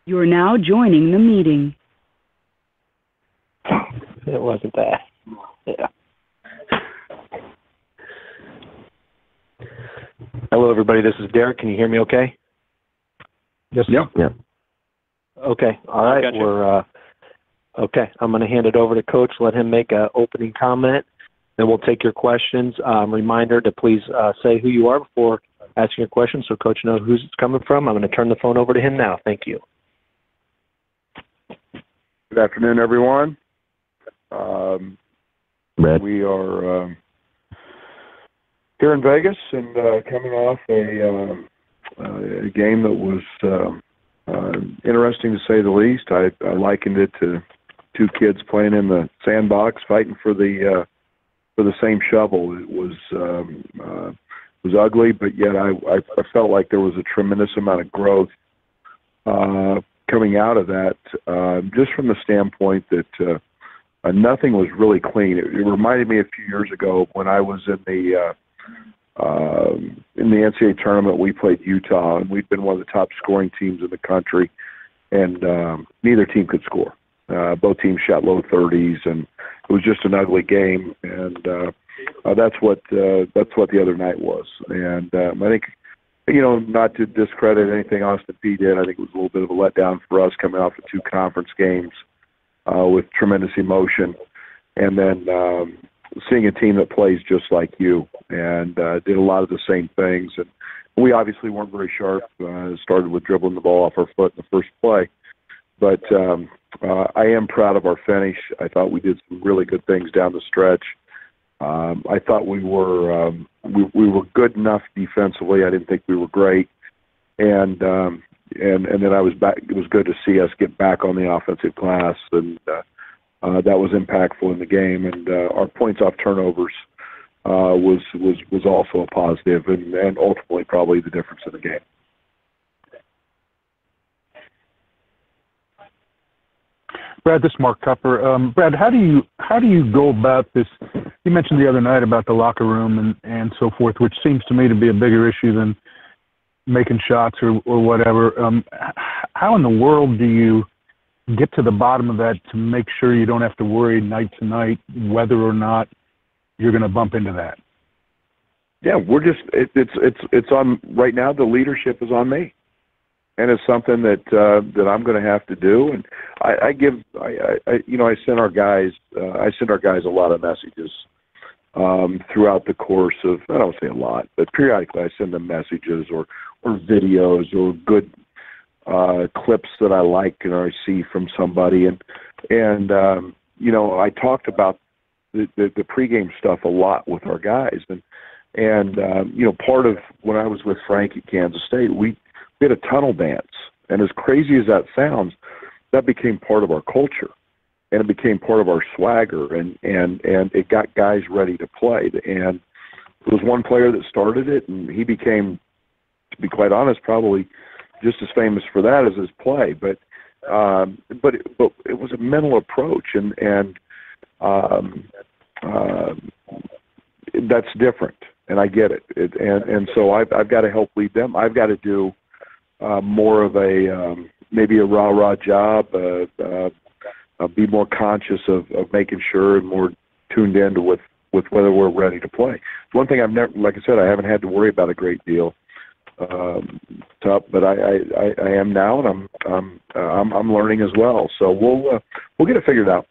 You're now joining the meeting. It wasn't that. Yeah. Hello, everybody. This is Derek. Can you hear me okay? Yes. Yep. Yeah. Okay. All right. Gotcha. We're okay. I'm going to hand it over to Coach. Let him make an opening comment. Then we'll take your questions. Reminder to please say who you are before asking your question so Coach knows who's it's coming from. I'm going to turn the phone over to him now. Thank you. Good afternoon, everyone. We are here in Vegas and coming off a game that was interesting to say the least. I likened it to two kids playing in the sandbox, fighting for the same shovel. It was ugly, but yet I felt like there was a tremendous amount of growth coming out of that, just from the standpoint that nothing was really clean. It reminded me a few years ago when I was in the NCAA tournament. We played Utah, and we'd been one of the top scoring teams in the country, and neither team could score. Both teams shot low 30s, and it was just an ugly game. And that's what the other night was. And I think, not to discredit anything Austin Peay did, I think it was a little bit of a letdown for us coming off of two conference games with tremendous emotion, and then seeing a team that plays just like you and did a lot of the same things. And we obviously weren't very sharp. Started with dribbling the ball off our foot in the first play. But I am proud of our finish. I thought we did some really good things down the stretch. I thought we were good enough defensively. I didn't think we were great. And then I was back. It was good to see us get back on the offensive glass, and that was impactful in the game. And our points off turnovers was also a positive, and ultimately probably the difference in the game. Brad, this is Mark Tupper. Brad, how do you go about this? You mentioned the other night about the locker room and so forth, which seems to me to be a bigger issue than making shots or whatever. How in the world do you get to the bottom of that to make sure you don't have to worry night to night whether or not you're going to bump into that? Yeah, we're just it's on right now. The leadership is on me, and it's something that I'm going to have to do. And I send our guys a lot of messages throughout the course of, I don't say a lot, but periodically I send them messages or videos or good clips that I like and I see from somebody. And I talked about the pregame stuff a lot with our guys. And part of when I was with Frank at Kansas State, we had a tunnel dance. And as crazy as that sounds, that became part of our culture. And it became part of our swagger, and it got guys ready to play. And there was one player that started it, and he became, to be quite honest, probably just as famous for that as his play. But it was a mental approach, and that's different, and I get it. And so I've got to help lead them. I've got to do more of maybe a rah-rah job. Be more conscious of making sure and more tuned into with whether we're ready to play. One thing I've never, like I said, I haven't had to worry about a great deal, but I am now, and I'm learning as well. So we'll get it figured out.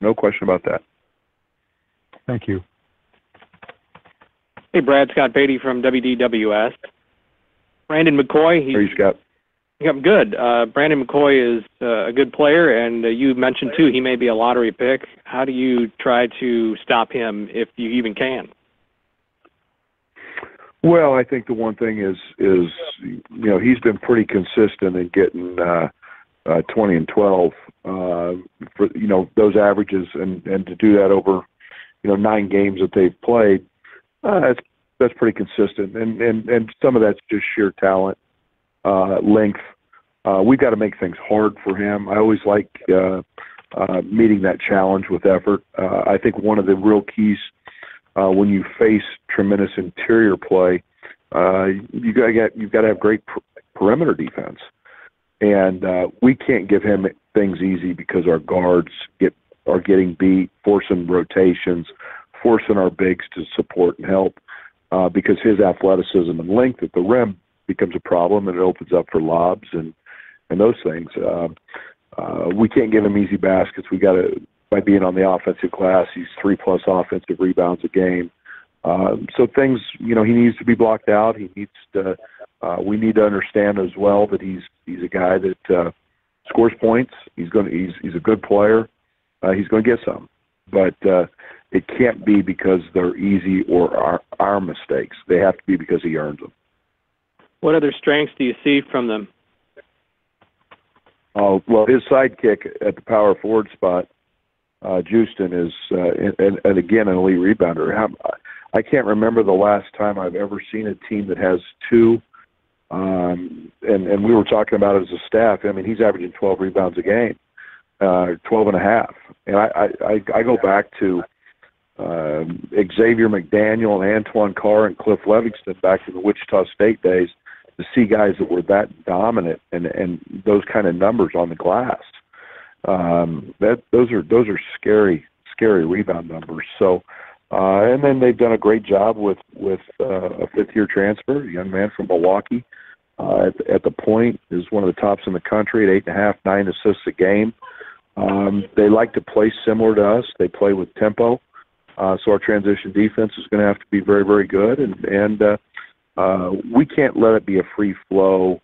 No question about that. Thank you. Hey, Brad, Scott Beatty from WDWS. Brandon McCoy. How are you, Scott? I'm good. Brandon McCoy is a good player, and you mentioned, too, he may be a lottery pick. How do you try to stop him if you even can? Well, I think the one thing is he's been pretty consistent in getting 20 and 12 for those averages, and to do that over 9 games that they've played, that's pretty consistent, and some of that's just sheer talent, length. We've got to make things hard for him. I always like meeting that challenge with effort. I think one of the real keys when you face tremendous interior play, you've got to have great perimeter defense. And we can't give him things easy because our guards are getting beat, forcing rotations, forcing our bigs to support and help because his athleticism and length at the rim becomes a problem, and it opens up for lobs and those things. We can't give him easy baskets. We got to, by being on the offensive glass, he's 3+ offensive rebounds a game. So things, he needs to be blocked out. He needs to. We need to understand as well that he's a guy that scores points. He's a good player. He's going to get some, but it can't be because they're easy or our mistakes. They have to be because he earns them. What other strengths do you see from them? Well, his sidekick at the power forward spot, Houston, is and again an elite rebounder. I can't remember the last time I've ever seen a team that has two. And we were talking about it as a staff. I mean, he's averaging 12 rebounds a game, 12 and a half. And I go back to Xavier McDaniel and Antoine Carr and Cliff Livingston back in the Wichita State days to see guys that were that dominant and those kind of numbers on the glass. Those are scary rebound numbers. So, and then they've done a great job with a fifth-year transfer, a young man from Milwaukee. At the point is one of the tops in the country at 8.5, 9 assists a game. They like to play similar to us. They play with tempo. So our transition defense is going to have to be very, very good. And we can't let it be a free flow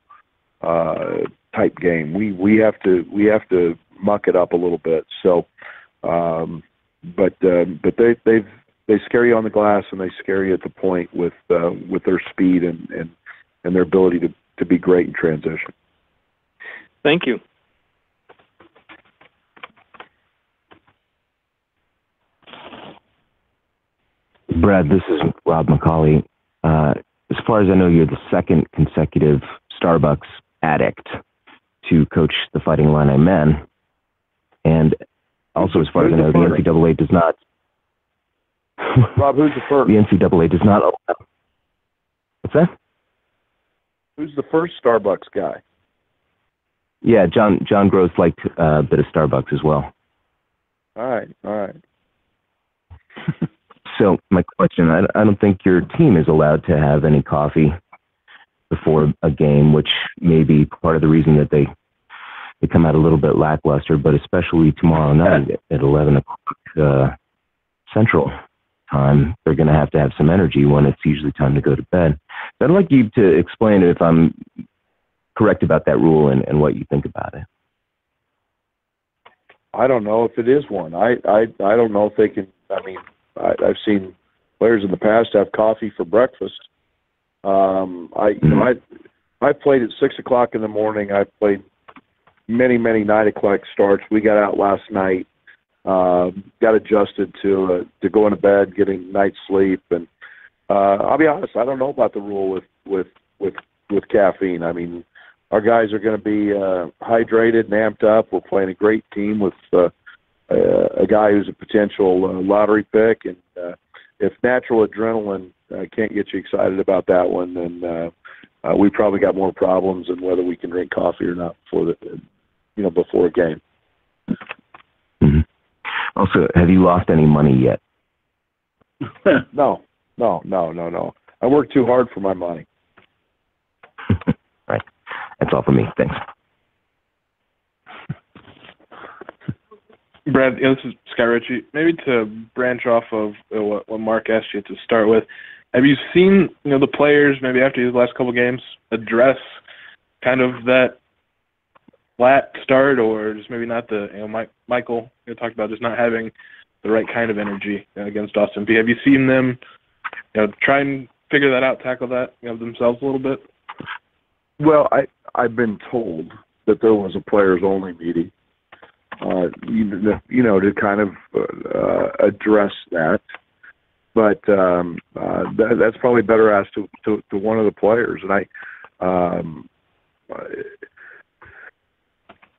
type game. We have to muck it up a little bit. So, but they scare you on the glass, and they scare you at the point with their speed and their ability to be great in transition. Thank you. Brad, this is Rob McCauley. As far as I know, you're the second consecutive Starbucks addict to coach the Fighting Illini men. And also, as far as I know, the NCAA does not. Rob, who's the first? The NCAA does not allow. What's that? Who's the first Starbucks guy? Yeah, John Gross liked a bit of Starbucks as well. All right. So my question, I don't think your team is allowed to have any coffee before a game, which may be part of the reason that they come out a little bit lackluster, but especially tomorrow night at 11 o'clock Central time, they're going to have some energy when it's usually time to go to bed. So I'd like you to explain if I'm correct about that rule and what you think about it. I don't know if it is one. I don't know if they can. I mean, I've seen players in the past have coffee for breakfast. I played at 6 o'clock in the morning. I played many 9 o'clock starts. We got out last night. Got adjusted to going to bed, getting night's sleep, and I'll be honest. I don't know about the rule with caffeine. I mean, our guys are going to be hydrated and amped up. We're playing a great team with a guy who's a potential lottery pick, and if natural adrenaline can't get you excited about that one, then we probably got more problems than whether we can drink coffee or not before a game. Mm-hmm. Also, have you lost any money yet? No. I work too hard for my money. Right. That's all for me. Thanks. Brad, this is Scott Ritchie. Maybe to branch off of what Mark asked you to start with, have you seen the players maybe after these last couple games address kind of that flat start, or just maybe not Michael talked about just not having the right kind of energy against Austin Peay. Have you seen them try and figure that out, tackle that themselves a little bit? Well, I've been told that there was a players only meeting. To kind of address that, but that's probably better asked to one of the players. And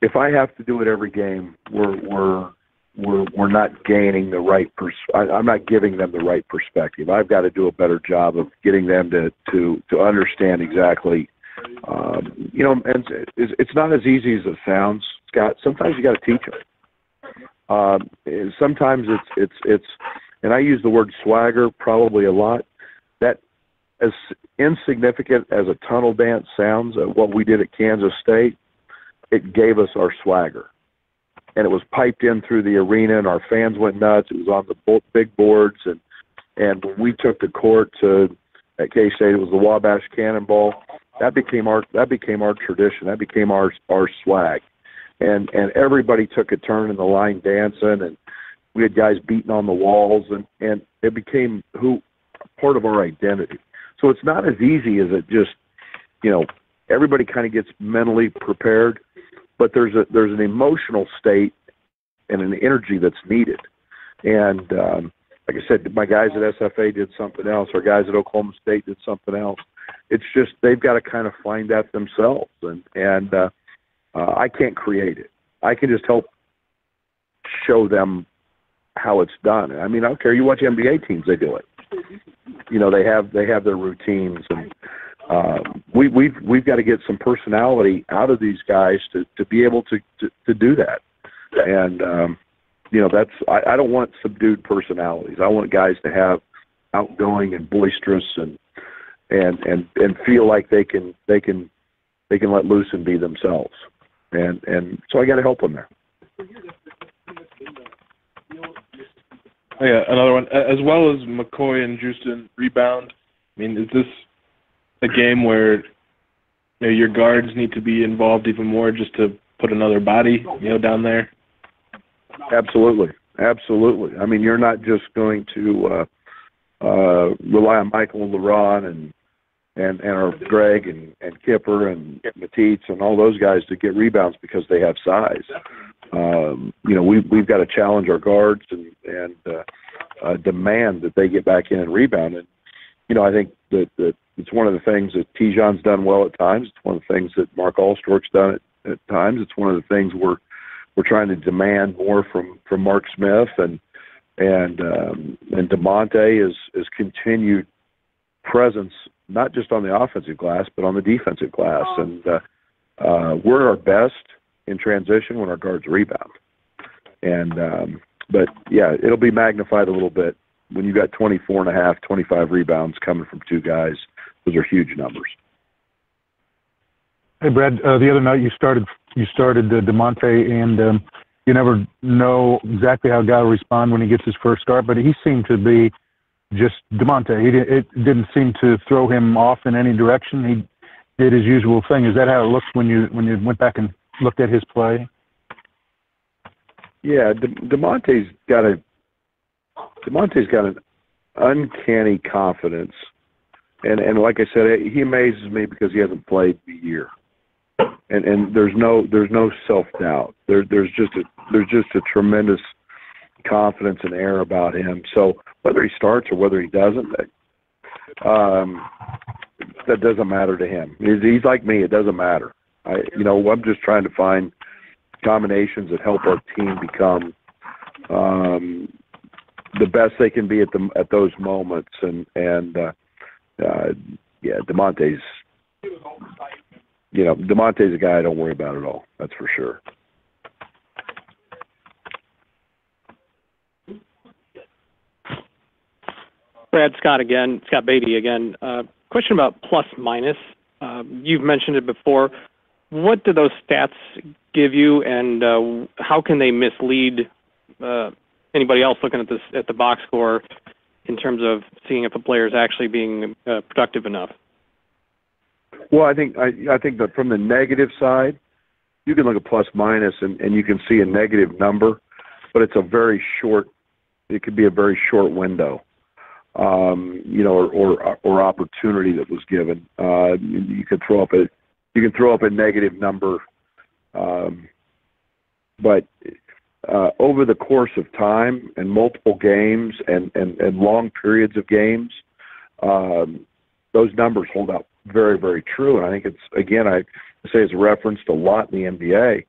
if I have to do it every game, we're not gaining the right. I'm not giving them the right perspective. I've got to do a better job of getting them to understand exactly You know, and it's not as easy as it sounds, Scott. Sometimes you got to teach them. Sometimes it's, and I use the word swagger probably a lot. That as insignificant as a tunnel dance sounds, what we did at Kansas State, it gave us our swagger. And it was piped in through the arena, and our fans went nuts. It was on the big boards, and when we took the court at K-State, it was the Wabash Cannonball. That became our tradition. That became our swag, and everybody took a turn in the line dancing, and we had guys beating on the walls, and it became part of our identity. So it's not as easy as it just, you know, everybody kind of gets mentally prepared, but there's an emotional state and an energy that's needed. And like I said, my guys at SFA did something else. Our guys at Oklahoma State did something else. It's just they've got to kind of find that themselves, and I can't create it. I can just help show them how it's done. I mean, I don't care. You watch NBA teams; they do it. You know, they have their routines, and we've got to get some personality out of these guys to be able to do that. And you know, I don't want subdued personalities. I want guys to have outgoing and boisterous and feel like they can let loose and be themselves. And so I got to help them there. Oh, yeah, another one. As well as McCoy and Houston rebound, I mean, is this a game where, you know, your guards need to be involved even more just to put another body, you know, down there? Absolutely. I mean, you're not just going to rely on Michael and LeBron and our Greg and Kipper and Matisse and all those guys to get rebounds because they have size. You know, we've got to challenge our guards and demand that they get back in and rebound. And you know, I think that it's one of the things that Tijon's done well at times. It's one of the things that Mark Allstork's done at times. It's one of the things we're trying to demand more from Mark Smith and DeMonte is continued presence, not just on the offensive glass, but on the defensive glass. And we're our best in transition when our guards rebound. And but yeah, it'll be magnified a little bit when you got 24.5, 25 rebounds coming from two guys. Those are huge numbers. Hey, Brad, the other night you started DeMonte, and you never know exactly how a guy will respond when he gets his first start, but he seemed to be just DeMonte. It didn't seem to throw him off in any direction. He did his usual thing. Is that how it looked when you went back and looked at his play? Yeah, DeMonte's got an uncanny confidence, and like I said, he amazes me because he hasn't played a year. And there's no self-doubt. There's just a tremendous confidence and air about him. So whether he starts or whether he doesn't, that doesn't matter to him. He's like me. It doesn't matter. I'm just trying to find combinations that help our team become the best they can be at those moments. And DeMonte's. DeMonte's a guy I don't worry about at all. That's for sure. Brad, Scott Beatty again. Question about plus minus. You've mentioned it before. What do those stats give you, and how can they mislead anybody else looking at the box score in terms of seeing if a player is actually being productive enough? Well, I think that from the negative side, you can look at plus minus and you can see a negative number, but it's it could be a very short window, or opportunity that was given. You can throw up a negative number, but over the course of time and multiple games and long periods of games, those numbers hold out very, very true. And I think I say it's referenced a lot in the NBA.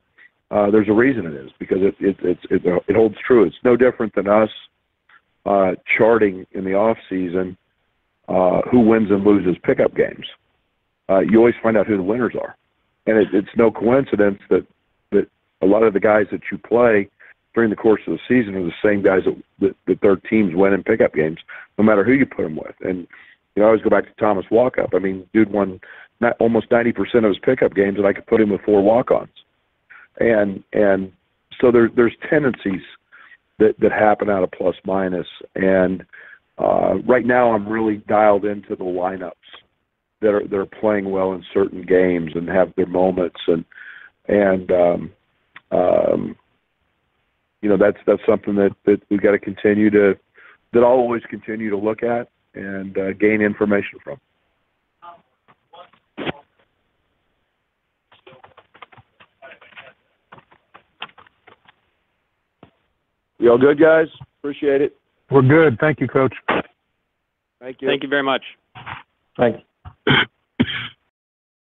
There's a reason it is, because it holds true. It's no different than us charting in the off season who wins and loses pickup games. you always find out who the winners are. And it's no coincidence that a lot of the guys that you play during the course of the season are the same guys that their teams win in pickup games, no matter who you put them with. And, I always go back to Thomas Walkup. I mean, dude won almost 90% of his pickup games, and I could put him with 4 walk-ons. And so there's tendencies that happen out of plus minus. And right now I'm really dialed into the lineups that are playing well in certain games and have their moments. And that's something that we've got to continue that I'll always continue to look at and gain information from. You all good, guys? Appreciate it. We're good. Thank you, Coach. Thank you. Thank you very much. Thanks.